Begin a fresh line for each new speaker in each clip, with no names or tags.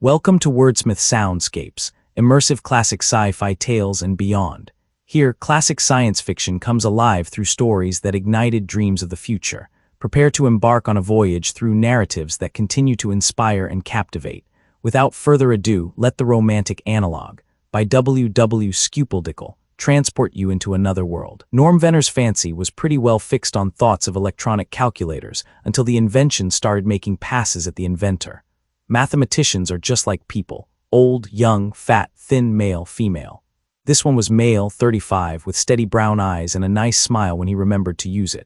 Welcome to Wordsmith Soundscapes, immersive classic sci-fi tales and beyond. Here, classic science fiction comes alive through stories that ignited dreams of the future. Prepare to embark on a voyage through narratives that continue to inspire and captivate. Without further ado, let the Romantic Analogue, by W. Skupeldyckle, transport you into another world. Norm Venner's fancy was pretty well fixed on thoughts of electronic calculators until the invention started making passes at the inventor. Mathematicians are just like people: old, young, fat, thin, male, female. This one was male, 35, with steady brown eyes and a nice smile when he remembered to use it.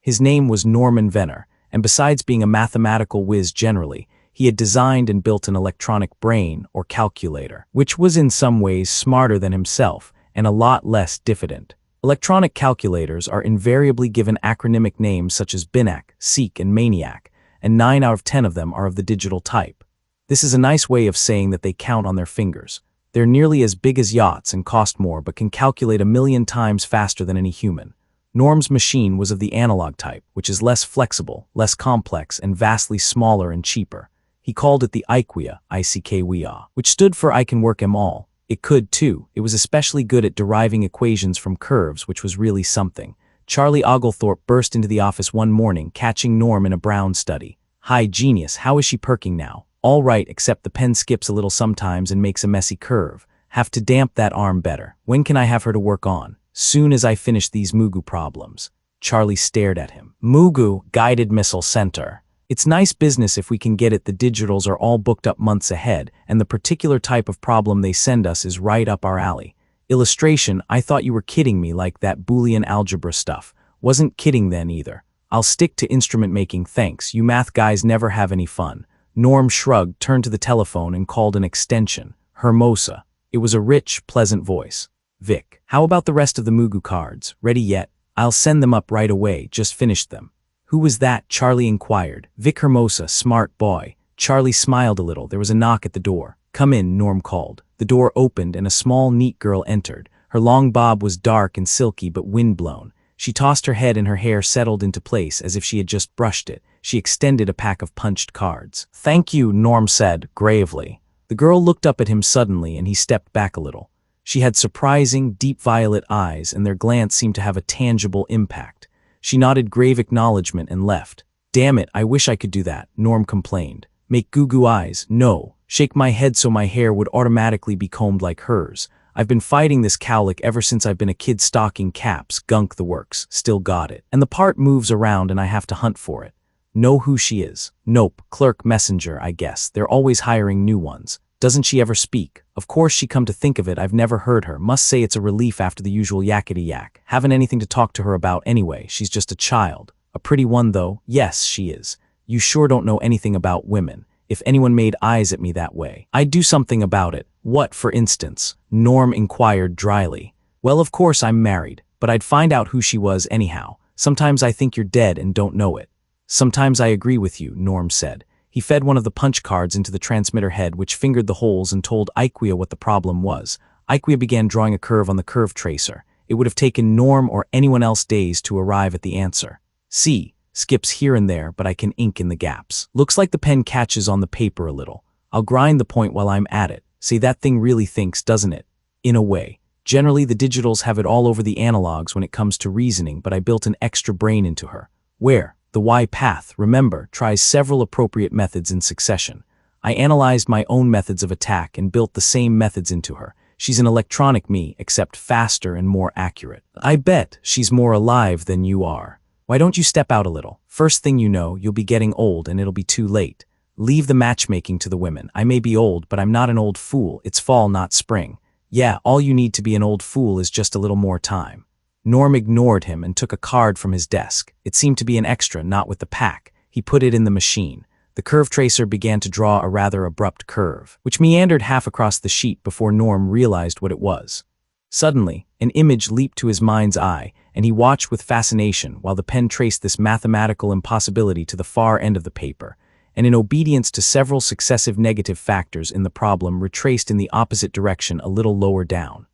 His name was Norman Venner, and besides being a mathematical whiz generally, he had designed and built an electronic brain, or calculator, which was in some ways smarter than himself and a lot less diffident. Electronic calculators are invariably given acronymic names such as BINAC, SEEK, and MANIAC, and 9 out of 10 of them are of the digital type. This is a nice way of saying that they count on their fingers. They're nearly as big as yachts and cost more but can calculate 1,000,000 times faster than any human. Norm's machine was of the analog type, which is less flexible, less complex, and vastly smaller and cheaper. He called it the IQWIA, ICKWIA, which stood for I can work 'em all. It could, too. It was especially good at deriving equations from curves, which was really something. Charlie Oglethorpe burst into the office one morning, catching Norm in a brown study. "Hi, genius, how is she perking now?" "All right, except the pen skips a little sometimes and makes a messy curve. Have to damp that arm better. When can I have her to work on?" "Soon as I finish these Mugu problems." Charlie stared at him. "Mugu, Guided Missile Center. It's nice business if we can get it. The digitals are all booked up months ahead, and the particular type of problem they send us is right up our alley. Illustration, I thought you were kidding me, like that Boolean algebra stuff. Wasn't kidding then either. I'll stick to instrument making, thanks. You math guys never have any fun." Norm shrugged, turned to the telephone, and called an extension. Hermosa. It was a rich, pleasant voice. "Vic, how about the rest of the Mugu cards? Ready yet? I'll send them up right away, just finished them." "Who was that?" Charlie inquired. "Vic Hermosa, smart boy." Charlie smiled a little. There was a knock at the door. "Come in," Norm called. The door opened and a small, neat girl entered. Her long bob was dark and silky but windblown. She tossed her head and her hair settled into place as if she had just brushed it. She extended a pack of punched cards. "Thank you," Norm said, gravely. The girl looked up at him suddenly and he stepped back a little. She had surprising, deep violet eyes and their glance seemed to have a tangible impact. She nodded grave acknowledgement and left. "Damn it, I wish I could do that," Norm complained. "Make goo-goo eyes? No. Shake my head so my hair would automatically be combed like hers. I've been fighting this cowlick ever since I've been a kid, stocking caps, gunk the works, still got it. And the part moves around and I have to hunt for it. Know who she is?" "Nope, clerk, messenger, I guess. They're always hiring new ones." "Doesn't she ever speak?" "Of course she, come to think of it, I've never heard her. Must say it's a relief after the usual yakety yak. Haven't anything to talk to her about anyway, she's just a child. A pretty one though." "Yes, she is. You sure don't know anything about women. If anyone made eyes at me that way, I'd do something about it." "What, for instance?" Norm inquired dryly. "Well, of course I'm married, but I'd find out who she was anyhow. Sometimes I think you're dead and don't know it." "Sometimes I agree with you," Norm said. He fed one of the punch cards into the transmitter head, which fingered the holes and told IQWIA what the problem was. IQWIA began drawing a curve on the curve tracer. It would have taken Norm or anyone else days to arrive at the answer. "See, skips here and there, but I can ink in the gaps. Looks like the pen catches on the paper a little. I'll grind the point while I'm at it. See, that thing really thinks, doesn't it?" "In a way. Generally, the digitals have it all over the analogs when it comes to reasoning, but I built an extra brain into her." "Where?" "The Y path, remember, tries several appropriate methods in succession. I analyzed my own methods of attack and built the same methods into her. She's an electronic me, except faster and more accurate." "I bet she's more alive than you are. Why don't you step out a little? First thing you know, you'll be getting old and it'll be too late. Leave the matchmaking to the women. I may be old, but I'm not an old fool. It's fall, not spring." "Yeah, all you need to be an old fool is just a little more time." Norm ignored him and took a card from his desk. It seemed to be an extra, not with the pack. He put it in the machine. The curve tracer began to draw a rather abrupt curve, which meandered half across the sheet before Norm realized what it was. Suddenly, an image leaped to his mind's eye, and he watched with fascination while the pen traced this mathematical impossibility to the far end of the paper, and in obedience to several successive negative factors in the problem retraced in the opposite direction a little lower down.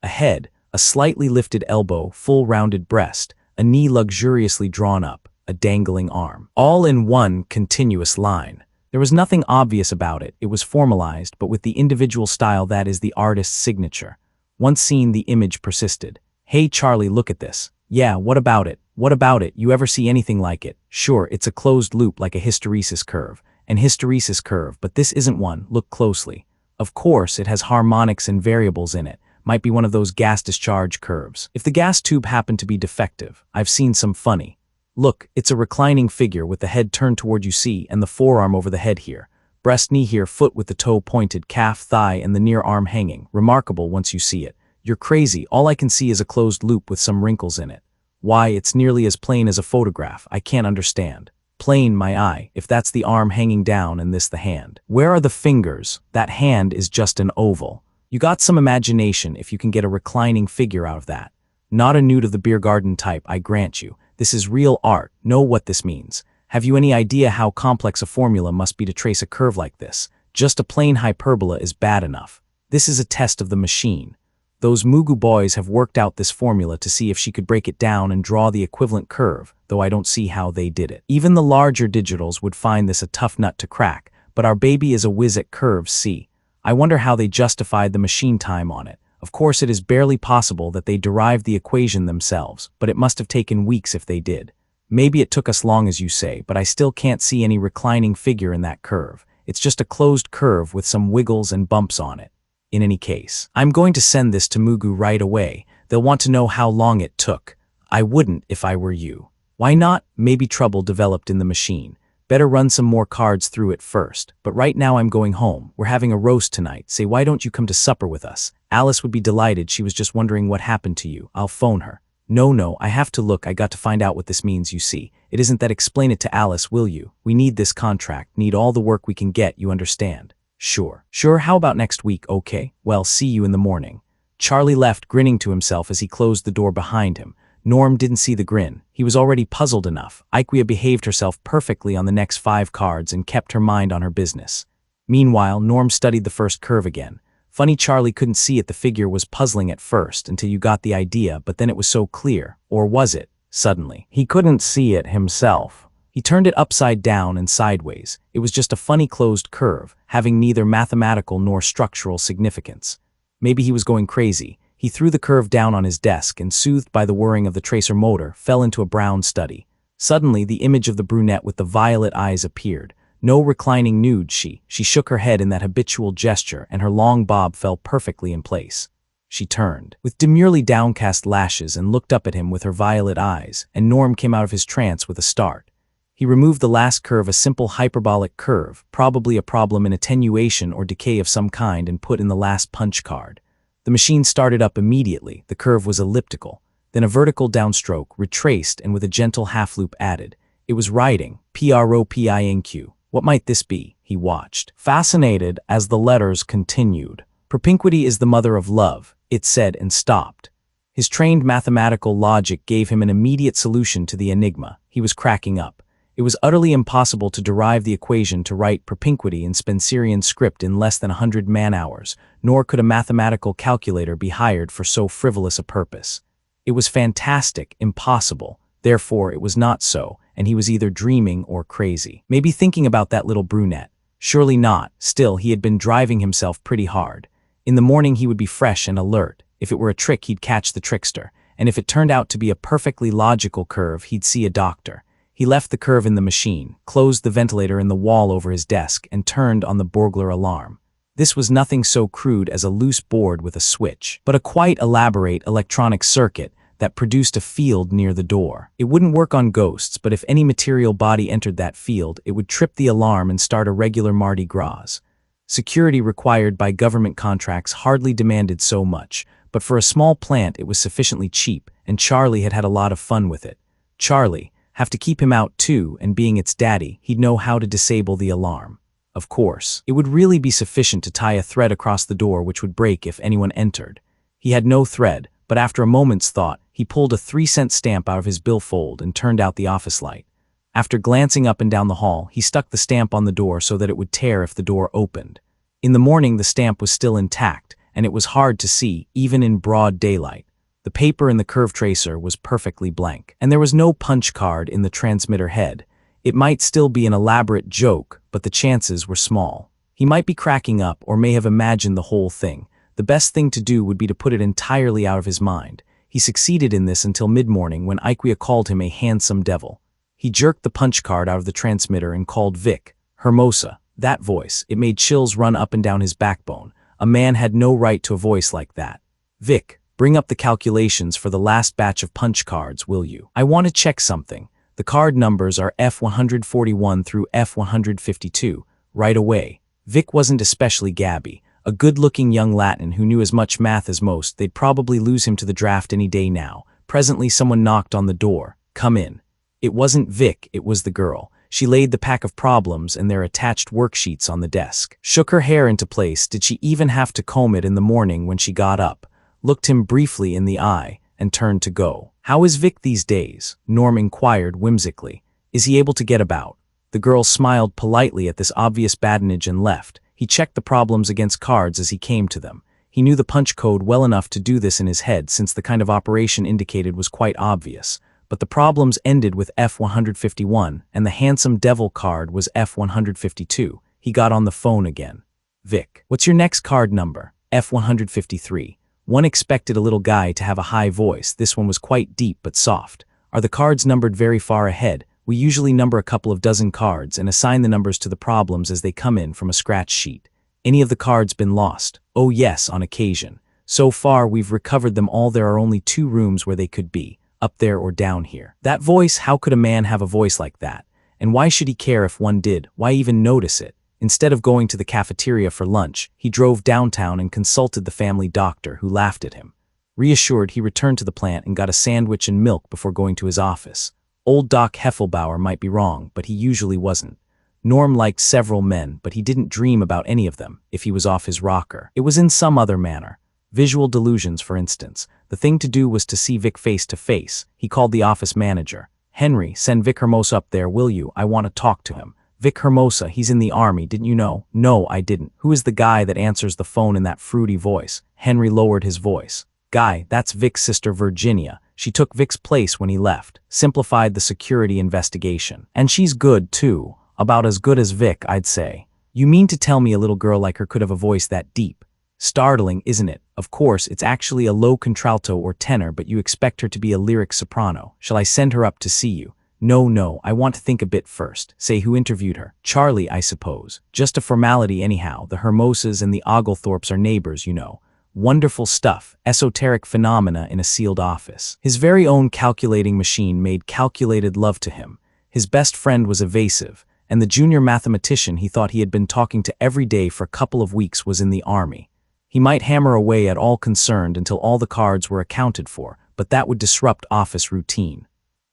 A head, a slightly lifted elbow, full rounded breast, a knee luxuriously drawn up, a dangling arm. All in one continuous line. There was nothing obvious about it, it was formalized, but with the individual style that is the artist's signature. Once seen, the image persisted. "Hey Charlie, look at this." "Yeah, what about it? What about it? You ever see anything like it?" "Sure, it's a closed loop like a hysteresis curve." "An hysteresis curve, but this isn't one, look closely." "Of course, it has harmonics and variables in it. Might be one of those gas discharge curves. If the gas tube happened to be defective, I've seen some funny." "Look, it's a reclining figure with the head turned toward you see and the forearm over the head here. Breast knee here, foot with the toe pointed, calf, thigh, and the near arm hanging. Remarkable once you see it." "You're crazy, all I can see is a closed loop with some wrinkles in it." "Why, it's nearly as plain as a photograph, I can't understand." "Plain, my eye, if that's the arm hanging down and this the hand. Where are the fingers? That hand is just an oval." "You got some imagination if you can get a reclining figure out of that. Not a nude of the beer garden type, I grant you. This is real art, know what this means. Have you any idea how complex a formula must be to trace a curve like this? Just a plain hyperbola is bad enough. This is a test of the machine. Those Mugu boys have worked out this formula to see if she could break it down and draw the equivalent curve, though I don't see how they did it. Even the larger digitals would find this a tough nut to crack, but our baby is a whiz at curves, see. I wonder how they justified the machine time on it. Of course, it is barely possible that they derived the equation themselves, but it must have taken weeks if they did. Maybe it took us long as you say, but I still can't see any reclining figure in that curve. It's just a closed curve with some wiggles and bumps on it. In any case, I'm going to send this to Mugu right away. They'll want to know how long it took. I wouldn't if I were you. Why not? Maybe trouble developed in the machine. Better run some more cards through it first. But right now I'm going home. We're having a roast tonight. Say, why don't you come to supper with us? Alice would be delighted. She was just wondering what happened to you. I'll phone her. No, I have to look. I got to find out what this means, you see. It isn't that. Explain it to Alice, will you? We need this contract. Need all the work we can get, you understand? Sure, how about next week, okay? Well, see you in the morning. Charlie left, grinning to himself as he closed the door behind him. Norm didn't see the grin. He was already puzzled enough. Ikea behaved herself perfectly on the next 5 cards and kept her mind on her business. Meanwhile, Norm studied the first curve again. Funny Charlie couldn't see it. The figure was puzzling at first until you got the idea, but then it was so clear. Or was it? Suddenly, he couldn't see it himself. He turned it upside down and sideways. It was just a funny closed curve, having neither mathematical nor structural significance. Maybe he was going crazy. He threw the curve down on his desk and, soothed by the whirring of the tracer motor, fell into a brown study. Suddenly, the image of the brunette with the violet eyes appeared. No reclining nude, she shook her head in that habitual gesture, and her long bob fell perfectly in place. She turned, with demurely downcast lashes, and looked up at him with her violet eyes, and Norm came out of his trance with a start. He removed the last curve, a simple hyperbolic curve, probably a problem in attenuation or decay of some kind, and put in the last punch card. The machine started up immediately. The curve was elliptical, then a vertical downstroke, retraced and with a gentle half-loop added. It was writing, propinq. What might this be? He watched, fascinated, as the letters continued. Propinquity is the mother of love, it said, and stopped. His trained mathematical logic gave him an immediate solution to the enigma. He was cracking up. It was utterly impossible to derive the equation to write propinquity in Spencerian script in less than 100 man-hours, nor could a mathematical calculator be hired for so frivolous a purpose. It was fantastic, impossible. Therefore, it was not so, and he was either dreaming or crazy. Maybe thinking about that little brunette. Surely not. Still, he had been driving himself pretty hard. In the morning he would be fresh and alert. If it were a trick, he'd catch the trickster, and if it turned out to be a perfectly logical curve, he'd see a doctor. He left the curve in the machine, closed the ventilator in the wall over his desk, and turned on the burglar alarm. This was nothing so crude as a loose board with a switch, but a quite elaborate electronic circuit that produced a field near the door. It wouldn't work on ghosts, but if any material body entered that field, it would trip the alarm and start a regular Mardi Gras. Security required by government contracts hardly demanded so much, but for a small plant it was sufficiently cheap, and Charlie had had a lot of fun with it. Charlie, have to keep him out too, and being its daddy, he'd know how to disable the alarm. Of course, it would really be sufficient to tie a thread across the door which would break if anyone entered. He had no thread, but after a moment's thought, he pulled a 3-cent stamp out of his billfold and turned out the office light. After glancing up and down the hall, he stuck the stamp on the door so that it would tear if the door opened. In the morning, the stamp was still intact, and it was hard to see, even in broad daylight. The paper in the curve tracer was perfectly blank, and there was no punch card in the transmitter head. It might still be an elaborate joke, but but the chances were small. He might be cracking up or may have imagined the whole thing. The best thing to do would be to put it entirely out of his mind. He succeeded in this until mid-morning when Ikea called him a handsome devil. He jerked the punch card out of the transmitter and called Vic. Hermosa. That voice, it made chills run up and down his backbone. A man had no right to a voice like that. Vic, bring up the calculations for the last batch of punch cards, will you? I want to check something. The card numbers are F141 through F152. Right away. Vic wasn't especially gabby. A good-looking young Latin who knew as much math as most. They'd probably lose him to the draft any day now. Presently someone knocked on the door. Come in. It wasn't Vic, it was the girl. She laid the pack of problems and their attached worksheets on the desk. Shook her hair into place. Did she even have to comb it in the morning when she got up? Looked him briefly in the eye and turned to go. How is Vic these days? Norm inquired whimsically. Is he able to get about? The girl smiled politely at this obvious badinage and left. He checked the problems against cards as he came to them. He knew the punch code well enough to do this in his head since the kind of operation indicated was quite obvious. But the problems ended with F151, and the handsome devil card was F152. He got on the phone again. Vic, what's your next card number? F153. One expected a little guy to have a high voice. This one was quite deep but soft. Are the cards numbered very far ahead? We usually number a couple of dozen cards and assign the numbers to the problems as they come in from a scratch sheet. Any of the cards been lost? Oh yes, on occasion. So far we've recovered them all. There are only 2 rooms where they could be. Up there or down here. That voice, how could a man have a voice like that? And why should he care if one did? Why even notice it? Instead of going to the cafeteria for lunch, he drove downtown and consulted the family doctor, who laughed at him. Reassured, he returned to the plant and got a sandwich and milk before going to his office. Old Doc Heffelbauer might be wrong, but he usually wasn't. Norm liked several men, but he didn't dream about any of them if he was off his rocker. It was in some other manner. Visual delusions, for instance. The thing to do was to see Vic face to face. He called the office manager. Henry, send Vic Hermosa up there, will you? I want to talk to him. Vic Hermosa, he's in the army, didn't you know? No, I didn't. Who is the guy that answers the phone in that fruity voice? Henry lowered his voice. Guy, that's Vic's sister Virginia. She took Vic's place when he left. Simplified the security investigation. And she's good, too. About as good as Vic, I'd say. You mean to tell me a little girl like her could have a voice that deep? Startling, isn't it? Of course, it's actually a low contralto or tenor, but you expect her to be a lyric soprano. Shall I send her up to see you? No, I want to think a bit first. Say, who interviewed her? Charlie, I suppose. Just a formality anyhow. The Hermosas and the Oglethorpes are neighbors, you know. Wonderful stuff. Esoteric phenomena in a sealed office. His very own calculating machine made calculated love to him. His best friend was evasive, and the junior mathematician he thought he had been talking to every day for a couple of weeks was in the army. He might hammer away at all concerned until all the cards were accounted for, but that would disrupt office routine.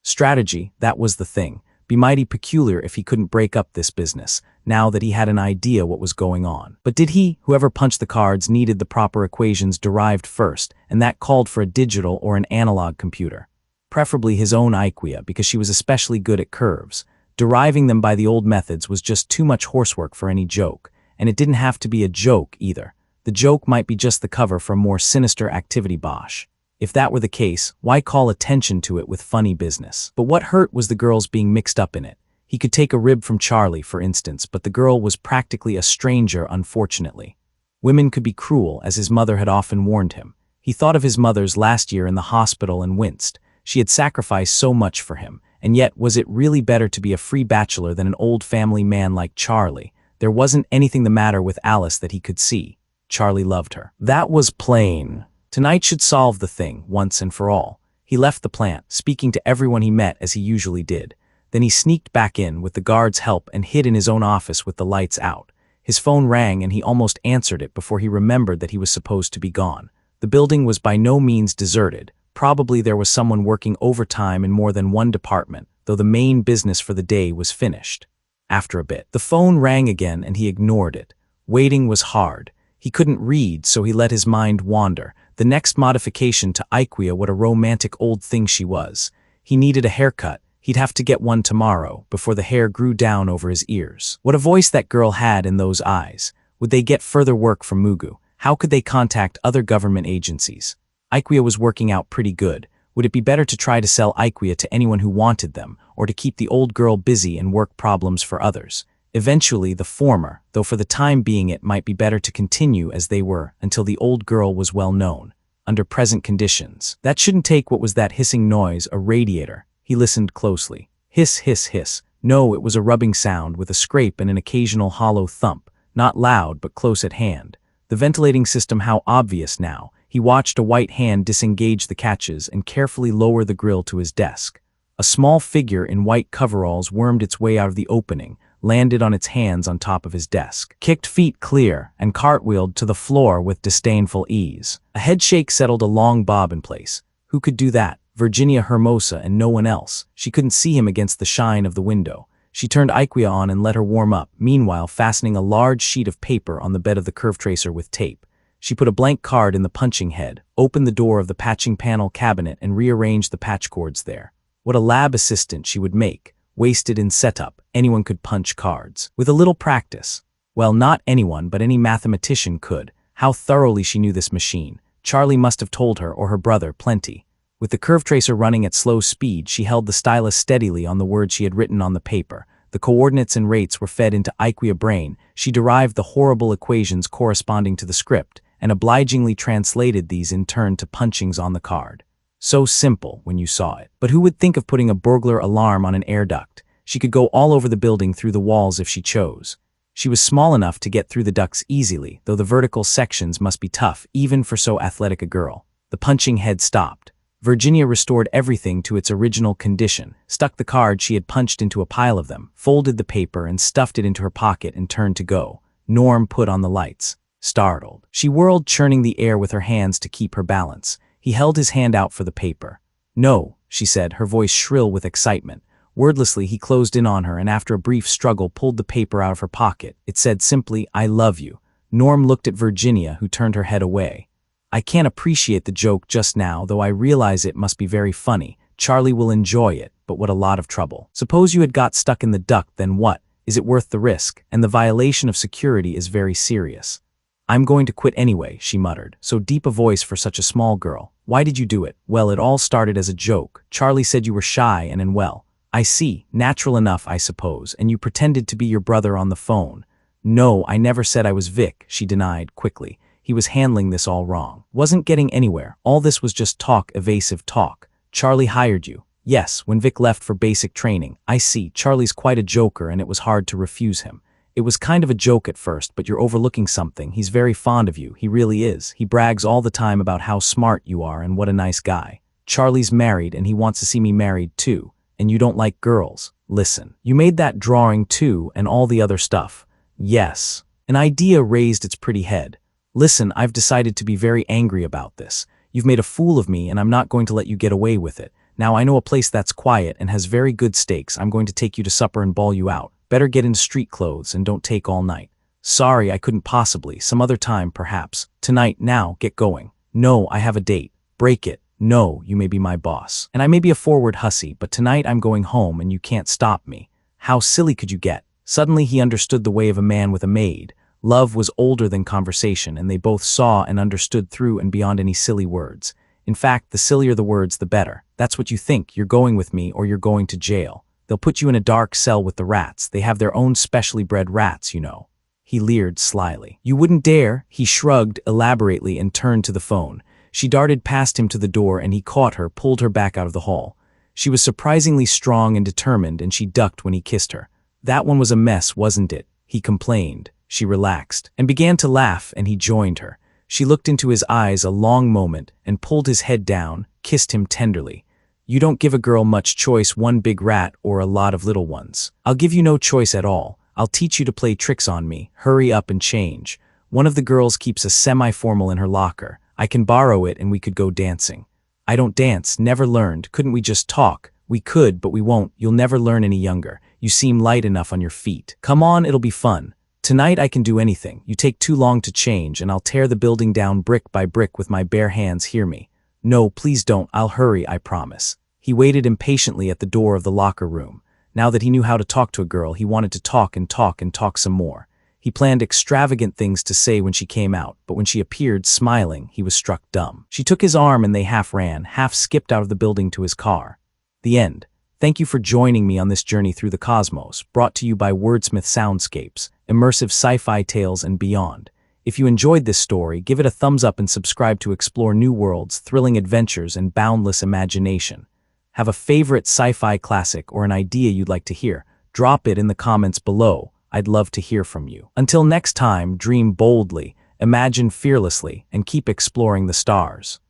Strategy, that was the thing. Be mighty peculiar if he couldn't break up this business, now that he had an idea what was going on. But did he? Whoever punched the cards needed the proper equations derived first, and that called for a digital or an analog computer. Preferably his own Ikea, because she was especially good at curves. Deriving them by the old methods was just too much horsework for any joke, and it didn't have to be a joke either. The joke might be just the cover for a more sinister activity bosh. If that were the case, why call attention to it with funny business? But what hurt was the girls being mixed up in it. He could take a rib from Charlie, for instance, but the girl was practically a stranger, unfortunately. Women could be cruel, as his mother had often warned him. He thought of his mother's last year in the hospital and winced. She had sacrificed so much for him, and yet was it really better to be a free bachelor than an old family man like Charlie? There wasn't anything the matter with Alice that he could see. Charlie loved her. That was plain. Tonight should solve the thing, once and for all. He left the plant, speaking to everyone he met as he usually did. Then he sneaked back in with the guard's help and hid in his own office with the lights out. His phone rang and he almost answered it before he remembered that he was supposed to be gone. The building was by no means deserted. Probably there was someone working overtime in more than one department, though the main business for the day was finished. After a bit, the phone rang again and he ignored it. Waiting was hard. He couldn't read, so he let his mind wander. The next modification to Ikea, what a romantic old thing she was. He needed a haircut. He'd have to get one tomorrow, before the hair grew down over his ears. What a voice that girl had in those eyes. Would they get further work from Mugu? How could they contact other government agencies? Ikea was working out pretty good. Would it be better to try to sell Ikea to anyone who wanted them, or to keep the old girl busy and work problems for others? Eventually, the former, though for the time being it might be better to continue as they were until the old girl was well known. Under present conditions. That shouldn't take. What was that hissing noise? A radiator. He listened closely. Hiss, hiss, hiss. No, it was a rubbing sound with a scrape and an occasional hollow thump. Not loud, but close at hand. The ventilating system, how obvious now. He watched a white hand disengage the catches and carefully lower the grill to his desk. A small figure in white coveralls wormed its way out of the opening, landed on its hands on top of his desk, kicked feet clear, and cartwheeled to the floor with disdainful ease. A headshake settled a long bob in place. Who could do that? Virginia Hermosa and no one else. She couldn't see him against the shine of the window. She turned Iquia on and let her warm up, meanwhile fastening a large sheet of paper on the bed of the curve tracer with tape. She put a blank card in the punching head, opened the door of the patching panel cabinet and rearranged the patch cords there. What a lab assistant she would make. Wasted in setup, anyone could punch cards. With a little practice. Well, not anyone, but any mathematician could. How thoroughly she knew this machine. Charlie must have told her, or her brother, plenty. With the curve tracer running at slow speed, she held the stylus steadily on the words she had written on the paper. The coordinates and rates were fed into Iquia brain. She derived the horrible equations corresponding to the script, and obligingly translated these in turn to punchings on the card. So simple when you saw it. But who would think of putting a burglar alarm on an air duct? She could go all over the building through the walls if she chose. She was small enough to get through the ducts easily, though the vertical sections must be tough, even for so athletic a girl. The punching head stopped. Virginia restored everything to its original condition, stuck the card she had punched into a pile of them, folded the paper and stuffed it into her pocket and turned to go. Norm put on the lights. Startled. She whirled, churning the air with her hands to keep her balance. He held his hand out for the paper. No, she said, her voice shrill with excitement. Wordlessly, he closed in on her and after a brief struggle pulled the paper out of her pocket. It said simply, "I love you." Norm looked at Virginia, who turned her head away. I can't appreciate the joke just now, though I realize it must be very funny. Charlie will enjoy it, but what a lot of trouble. Suppose you had got stuck in the duct, then what? Is it worth the risk? And the violation of security is very serious. I'm going to quit anyway, she muttered, so deep a voice for such a small girl. Why did you do it? Well, it all started as a joke. Charlie said you were shy and unwell. I see, natural enough, I suppose, and you pretended to be your brother on the phone. No, I never said I was Vic, she denied quickly. He was handling this all wrong. Wasn't getting anywhere. All this was just talk, evasive talk. Charlie hired you. Yes, when Vic left for basic training. I see, Charlie's quite a joker and it was hard to refuse him. It was kind of a joke at first, but you're overlooking something. He's very fond of you, he really is. He brags all the time about how smart you are and what a nice guy. Charlie's married and he wants to see me married too. And you don't like girls. Listen, you made that drawing too and all the other stuff. Yes. An idea raised its pretty head. Listen, I've decided to be very angry about this. You've made a fool of me and I'm not going to let you get away with it. Now I know a place that's quiet and has very good steaks. I'm going to take you to supper and ball you out. Better get into street clothes and don't take all night. Sorry, I couldn't possibly. Some other time, perhaps. Tonight, now, get going. No, I have a date. Break it. No, you may be my boss. And I may be a forward hussy, but tonight I'm going home and you can't stop me. How silly could you get? Suddenly he understood the way of a man with a maid. Love was older than conversation, and they both saw and understood through and beyond any silly words. In fact, the sillier the words, the better. That's what you think. You're going with me or you're going to jail. They'll put you in a dark cell with the rats. They have their own specially bred rats, you know. He leered slyly. You wouldn't dare? He shrugged elaborately and turned to the phone. She darted past him to the door and he caught her, pulled her back out of the hall. She was surprisingly strong and determined and she ducked when he kissed her. That one was a mess, wasn't it? He complained. She relaxed and began to laugh and he joined her. She looked into his eyes a long moment and pulled his head down, kissed him tenderly. You don't give a girl much choice, one big rat or a lot of little ones. I'll give you no choice at all. I'll teach you to play tricks on me. Hurry up and change. One of the girls keeps a semi-formal in her locker. I can borrow it and we could go dancing. I don't dance, never learned. Couldn't we just talk? We could, but we won't. You'll never learn any younger. You seem light enough on your feet. Come on, it'll be fun. Tonight I can do anything. You take too long to change and I'll tear the building down brick by brick with my bare hands, hear me. No, please don't. I'll hurry, I promise. He waited impatiently at the door of the locker room. Now that he knew how to talk to a girl, he wanted to talk and talk and talk some more. He planned extravagant things to say when she came out, but when she appeared, smiling, he was struck dumb. She took his arm and they half ran, half skipped out of the building to his car. The end. Thank you for joining me on this journey through the cosmos, brought to you by Wordsmith Soundscapes, immersive sci-fi tales and beyond. If you enjoyed this story, give it a thumbs up and subscribe to explore new worlds, thrilling adventures, and boundless imagination. Have a favorite sci-fi classic or an idea you'd like to hear? Drop it in the comments below. I'd love to hear from you. Until next time, dream boldly, imagine fearlessly, and keep exploring the stars.